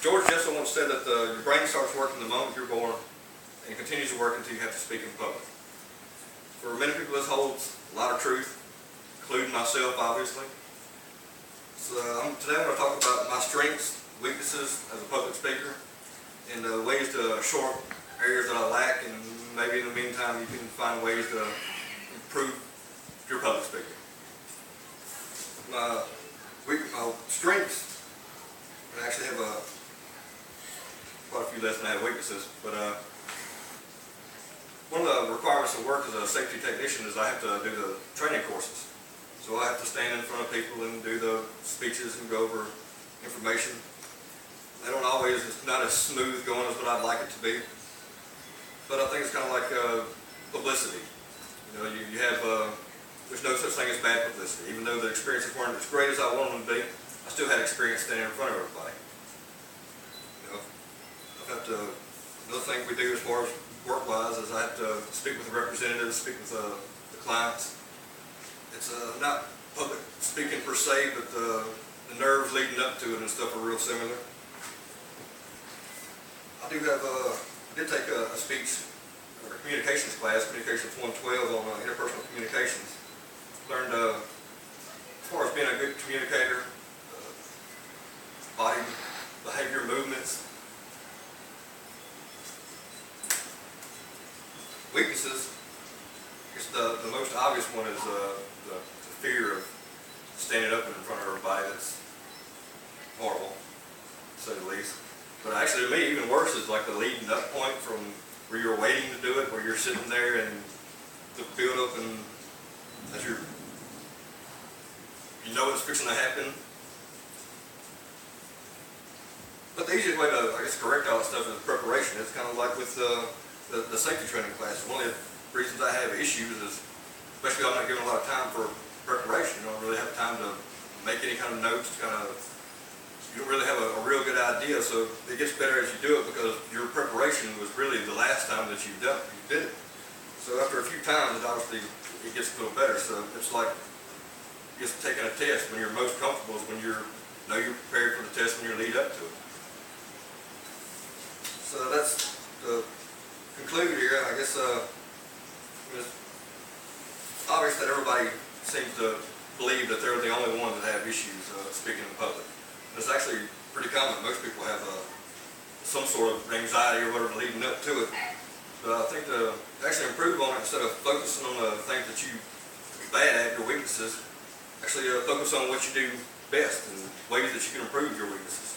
George Jessel once said that your brain starts working the moment you're born and continues to work until you have to speak in public. For many people, this holds a lot of truth, including myself, obviously. So today I'm going to talk about my strengths, weaknesses as a public speaker, and ways to shore up areas that I lack, and maybe in the meantime you can find ways to improve your public speaking. My strengths, I actually have quite a few less than I have weaknesses, but one of the requirements of work as a safety technician is I have to do the training courses. So I have to stand in front of people and do the speeches and go over information. They don't always, it's not as smooth going as what I'd like it to be. But I think it's kind of like publicity. You know, you have, there's no such thing as bad publicity. Even though the experiences weren't as great as I wanted them to be, I still had experience standing in front of everybody. You know, another thing we do as far as work-wise is I have to speak with the representatives, speak with the clients. It's not public speaking per se, but the nerves leading up to it and stuff are real similar. I did take a speech or a communications class, Communications 112 on interpersonal communications. Learned as far as being a good communicator, body behavior, movements. Weaknesses, I guess the most obvious one is the fear of standing up in front of everybody. That's horrible, to say the least. But actually, to me, even worse is like the leading up point from where you're waiting to do it, where you're sitting there and the build up, and as you know it's fixing to happen. But the easiest way to, I guess, correct all that stuff is preparation. It's kind of like with the safety training class. One of the reasons I have issues is, especially I'm not giving a lot of time for preparation. You don't really have time to make any kind of notes. You don't really have a real good idea. So it gets better as you do it because your preparation was really the last time that you did it. So after a few times, obviously it gets a little better. So it's like just taking a test. When you're most comfortable is when you're prepared for the test when you lead up to it. So that's the conclude here. I guess it's obvious that everybody seems to believe that they're the only ones that have issues speaking in public. It's actually pretty common. Most people have some sort of anxiety or whatever leading up to it. But I think to actually improve on it, instead of focusing on the things that you're bad at, your weaknesses, actually focus on what you do best and ways that you can improve your weaknesses.